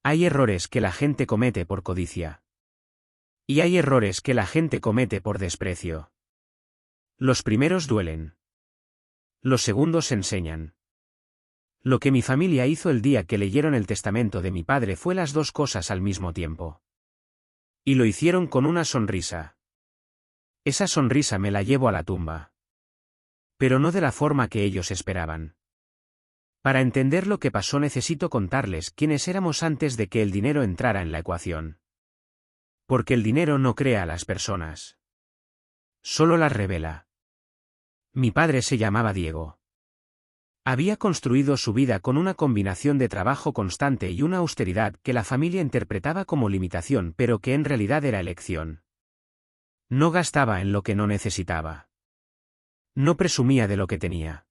Hay errores que la gente comete por codicia. Y hay errores que la gente comete por desprecio. Los primeros duelen. Los segundos enseñan. Lo que mi familia hizo el día que leyeron el testamento de mi padre fue las dos cosas al mismo tiempo. Y lo hicieron con una sonrisa. Esa sonrisa me la llevo a la tumba. Pero no de la forma que ellos esperaban. Para entender lo que pasó necesito contarles quiénes éramos antes de que el dinero entrara en la ecuación. Porque el dinero no crea a las personas. Solo las revela. Mi padre se llamaba Diego. Había construido su vida con una combinación de trabajo constante y una austeridad que la familia interpretaba como limitación pero que en realidad era elección. No gastaba en lo que no necesitaba. No presumía de lo que tenía.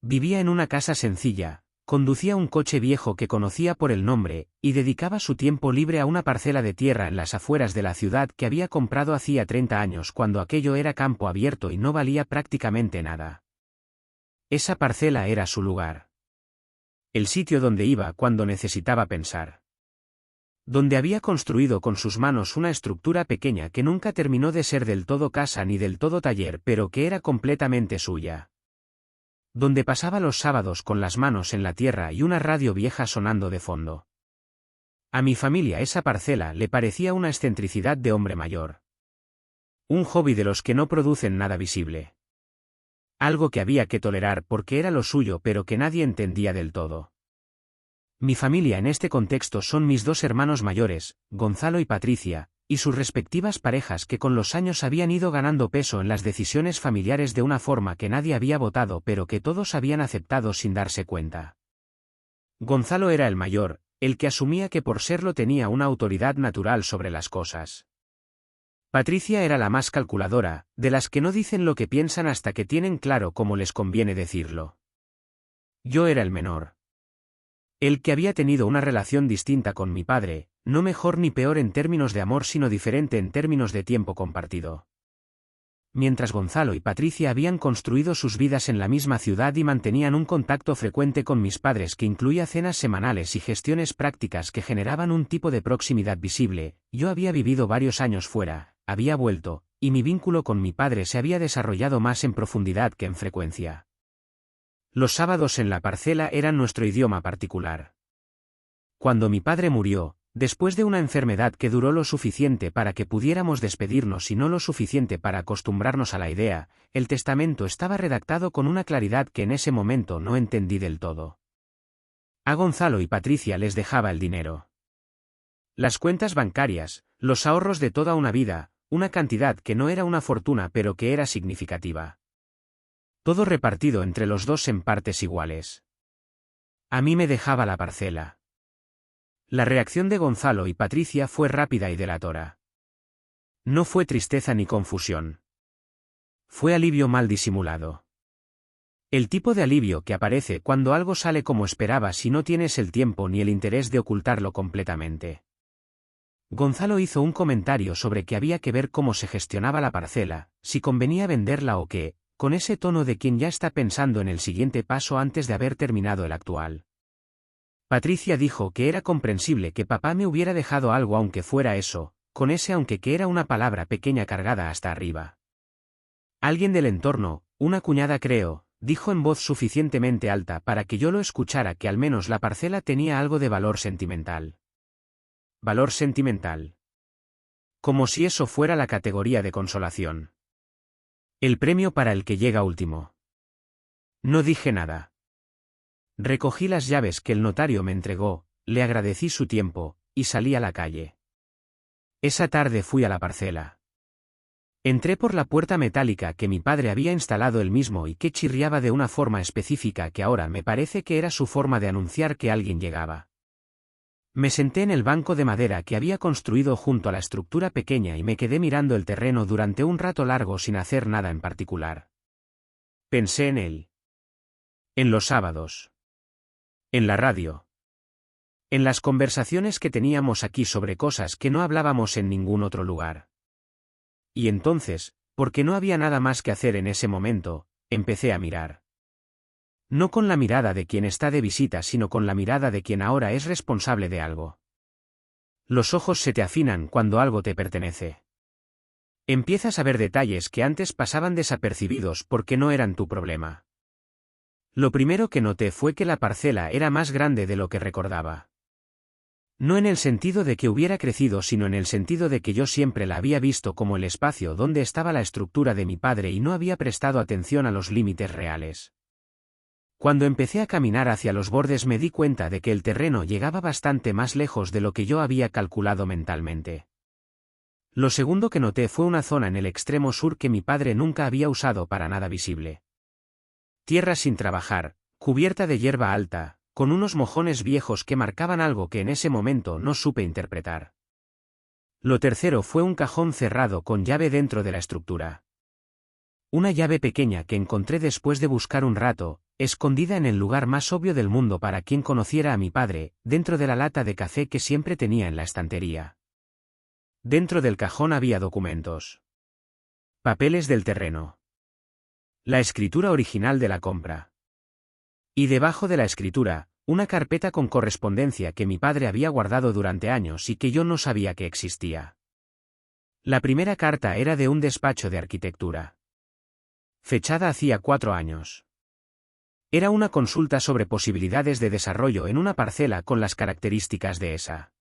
Vivía en una casa sencilla, conducía un coche viejo que conocía por el nombre, y dedicaba su tiempo libre a una parcela de tierra en las afueras de la ciudad que había comprado hacía 30 años cuando aquello era campo abierto y no valía prácticamente nada. Esa parcela era su lugar. El sitio donde iba cuando necesitaba pensar. Donde había construido con sus manos una estructura pequeña que nunca terminó de ser del todo casa ni del todo taller pero que era completamente suya. Donde pasaba los sábados con las manos en la tierra y una radio vieja sonando de fondo. A mi familia esa parcela le parecía una excentricidad de hombre mayor. Un hobby de los que no producen nada visible. Algo que había que tolerar porque era lo suyo pero que nadie entendía del todo. Mi familia en este contexto son mis dos hermanos mayores, Gonzalo y Patricia, y sus respectivas parejas que con los años habían ido ganando peso en las decisiones familiares de una forma que nadie había votado pero que todos habían aceptado sin darse cuenta. Gonzalo era el mayor, el que asumía que por serlo tenía una autoridad natural sobre las cosas. Patricia era la más calculadora, de las que no dicen lo que piensan hasta que tienen claro cómo les conviene decirlo. Yo era el menor. El que había tenido una relación distinta con mi padre, no mejor ni peor en términos de amor sino diferente en términos de tiempo compartido. Mientras Gonzalo y Patricia habían construido sus vidas en la misma ciudad y mantenían un contacto frecuente con mis padres que incluía cenas semanales y gestiones prácticas que generaban un tipo de proximidad visible, yo había vivido varios años fuera, había vuelto, y mi vínculo con mi padre se había desarrollado más en profundidad que en frecuencia. Los sábados en la parcela eran nuestro idioma particular. Cuando mi padre murió, después de una enfermedad que duró lo suficiente para que pudiéramos despedirnos y no lo suficiente para acostumbrarnos a la idea, el testamento estaba redactado con una claridad que en ese momento no entendí del todo. A Gonzalo y Patricia les dejaba el dinero. Las cuentas bancarias, los ahorros de toda una vida, una cantidad que no era una fortuna pero que era significativa. Todo repartido entre los dos en partes iguales. A mí me dejaba la parcela. La reacción de Gonzalo y Patricia fue rápida y delatora. No fue tristeza ni confusión. Fue alivio mal disimulado. El tipo de alivio que aparece cuando algo sale como esperabas y no tienes el tiempo ni el interés de ocultarlo completamente. Gonzalo hizo un comentario sobre que había que ver cómo se gestionaba la parcela, si convenía venderla o qué, con ese tono de quien ya está pensando en el siguiente paso antes de haber terminado el actual. Patricia dijo que era comprensible que papá me hubiera dejado algo aunque fuera eso, con ese aunque que era una palabra pequeña cargada hasta arriba. Alguien del entorno, una cuñada creo, dijo en voz suficientemente alta para que yo lo escuchara que al menos la parcela tenía algo de valor sentimental. Valor sentimental. Como si eso fuera la categoría de consolación. El premio para el que llega último. No dije nada. Recogí las llaves que el notario me entregó, le agradecí su tiempo, y salí a la calle. Esa tarde fui a la parcela. Entré por la puerta metálica que mi padre había instalado él mismo y que chirriaba de una forma específica que ahora me parece que era su forma de anunciar que alguien llegaba. Me senté en el banco de madera que había construido junto a la estructura pequeña y me quedé mirando el terreno durante un rato largo sin hacer nada en particular. Pensé en él. En los sábados. En la radio. En las conversaciones que teníamos aquí sobre cosas que no hablábamos en ningún otro lugar. Y entonces, porque no había nada más que hacer en ese momento, empecé a mirar. No con la mirada de quien está de visita, sino con la mirada de quien ahora es responsable de algo. Los ojos se te afinan cuando algo te pertenece. Empiezas a ver detalles que antes pasaban desapercibidos porque no eran tu problema. Lo primero que noté fue que la parcela era más grande de lo que recordaba. No en el sentido de que hubiera crecido, sino en el sentido de que yo siempre la había visto como el espacio donde estaba la estructura de mi padre y no había prestado atención a los límites reales. Cuando empecé a caminar hacia los bordes me di cuenta de que el terreno llegaba bastante más lejos de lo que yo había calculado mentalmente. Lo segundo que noté fue una zona en el extremo sur que mi padre nunca había usado para nada visible. Tierra sin trabajar, cubierta de hierba alta, con unos mojones viejos que marcaban algo que en ese momento no supe interpretar. Lo tercero fue un cajón cerrado con llave dentro de la estructura. Una llave pequeña que encontré después de buscar un rato, escondida en el lugar más obvio del mundo para quien conociera a mi padre, dentro de la lata de café que siempre tenía en la estantería. Dentro del cajón había documentos. Papeles del terreno. La escritura original de la compra. Y debajo de la escritura, una carpeta con correspondencia que mi padre había guardado durante años y que yo no sabía que existía. La primera carta era de un despacho de arquitectura. Fechada hacía 4 años. Era una consulta sobre posibilidades de desarrollo en una parcela con las características de esa.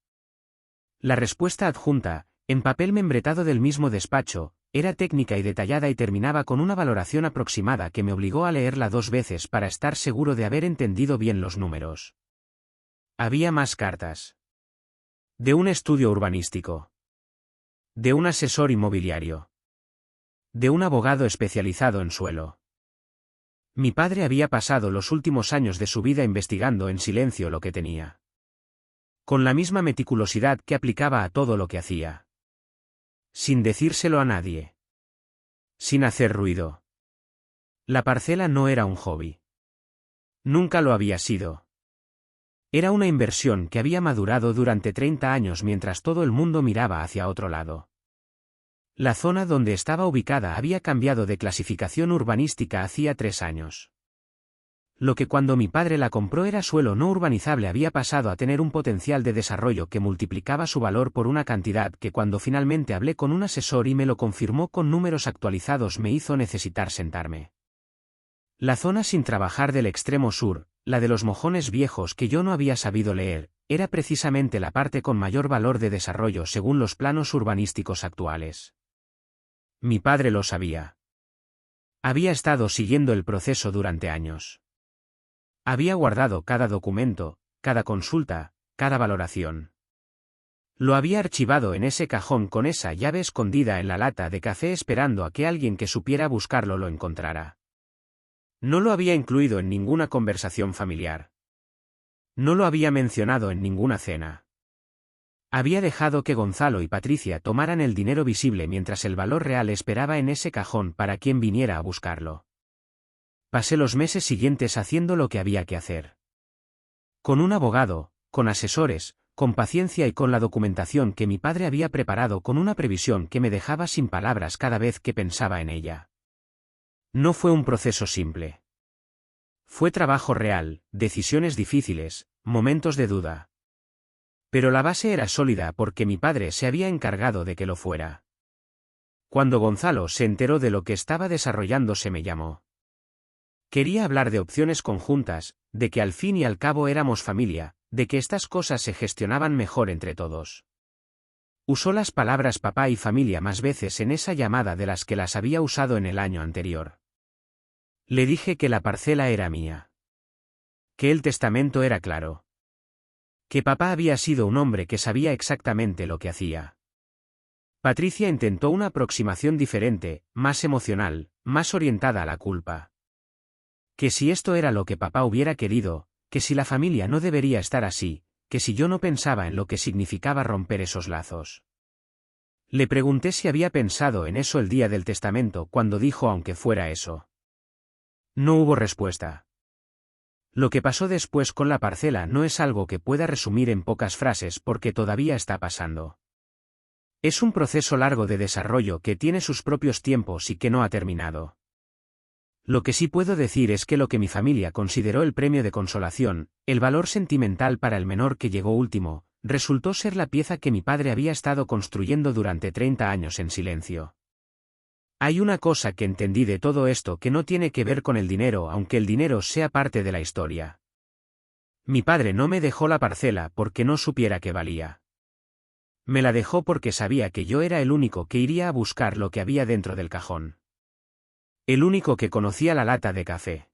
La respuesta adjunta, en papel membretado del mismo despacho, era técnica y detallada y terminaba con una valoración aproximada que me obligó a leerla 2 veces para estar seguro de haber entendido bien los números. Había más cartas. De un estudio urbanístico. De un asesor inmobiliario. De un abogado especializado en suelo. Mi padre había pasado los últimos años de su vida investigando en silencio lo que tenía. Con la misma meticulosidad que aplicaba a todo lo que hacía. Sin decírselo a nadie. Sin hacer ruido. La parcela no era un hobby. Nunca lo había sido. Era una inversión que había madurado durante 30 años mientras todo el mundo miraba hacia otro lado. La zona donde estaba ubicada había cambiado de clasificación urbanística hacía 3 años. Lo que cuando mi padre la compró era suelo no urbanizable había pasado a tener un potencial de desarrollo que multiplicaba su valor por una cantidad que cuando finalmente hablé con un asesor y me lo confirmó con números actualizados me hizo necesitar sentarme. La zona sin trabajar del extremo sur, la de los mojones viejos que yo no había sabido leer, era precisamente la parte con mayor valor de desarrollo según los planos urbanísticos actuales. Mi padre lo sabía. Había estado siguiendo el proceso durante años. Había guardado cada documento, cada consulta, cada valoración. Lo había archivado en ese cajón con esa llave escondida en la lata de café esperando a que alguien que supiera buscarlo lo encontrara. No lo había incluido en ninguna conversación familiar. No lo había mencionado en ninguna cena. Había dejado que Gonzalo y Patricia tomaran el dinero visible mientras el valor real esperaba en ese cajón para quien viniera a buscarlo. Pasé los meses siguientes haciendo lo que había que hacer. Con un abogado, con asesores, con paciencia y con la documentación que mi padre había preparado con una previsión que me dejaba sin palabras cada vez que pensaba en ella. No fue un proceso simple. Fue trabajo real, decisiones difíciles, momentos de duda. Pero la base era sólida porque mi padre se había encargado de que lo fuera. Cuando Gonzalo se enteró de lo que estaba desarrollándose me llamó. Quería hablar de opciones conjuntas, de que al fin y al cabo éramos familia, de que estas cosas se gestionaban mejor entre todos. Usó las palabras papá y familia más veces en esa llamada de las que las había usado en el año anterior. Le dije que la parcela era mía. Que el testamento era claro. Que papá había sido un hombre que sabía exactamente lo que hacía. Patricia intentó una aproximación diferente, más emocional, más orientada a la culpa. Que si esto era lo que papá hubiera querido, que si la familia no debería estar así, que si yo no pensaba en lo que significaba romper esos lazos. Le pregunté si había pensado en eso el día del testamento cuando dijo aunque fuera eso. No hubo respuesta. Lo que pasó después con la parcela no es algo que pueda resumir en pocas frases porque todavía está pasando. Es un proceso largo de desarrollo que tiene sus propios tiempos y que no ha terminado. Lo que sí puedo decir es que lo que mi familia consideró el premio de consolación, el valor sentimental para el menor que llegó último, resultó ser la pieza que mi padre había estado construyendo durante 30 años en silencio. Hay una cosa que entendí de todo esto que no tiene que ver con el dinero, aunque el dinero sea parte de la historia. Mi padre no me dejó la parcela porque no supiera que valía. Me la dejó porque sabía que yo era el único que iría a buscar lo que había dentro del cajón. El único que conocía la lata de café.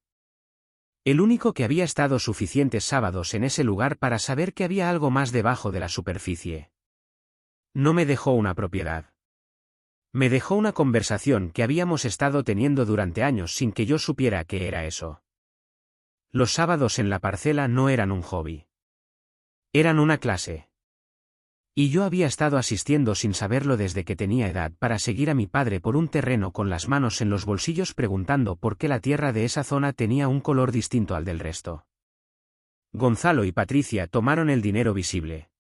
El único que había estado suficientes sábados en ese lugar para saber que había algo más debajo de la superficie. No me dejó una propiedad. Me dejó una conversación que habíamos estado teniendo durante años sin que yo supiera qué era eso. Los sábados en la parcela no eran un hobby. Eran una clase. Y yo había estado asistiendo sin saberlo desde que tenía edad para seguir a mi padre por un terreno con las manos en los bolsillos preguntando por qué la tierra de esa zona tenía un color distinto al del resto. Gonzalo y Patricia tomaron el dinero visible.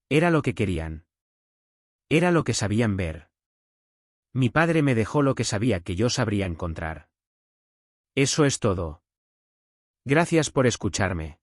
Era lo que querían. Era lo que sabían ver. Mi padre me dejó lo que sabía que yo sabría encontrar. Eso es todo. Gracias por escucharme.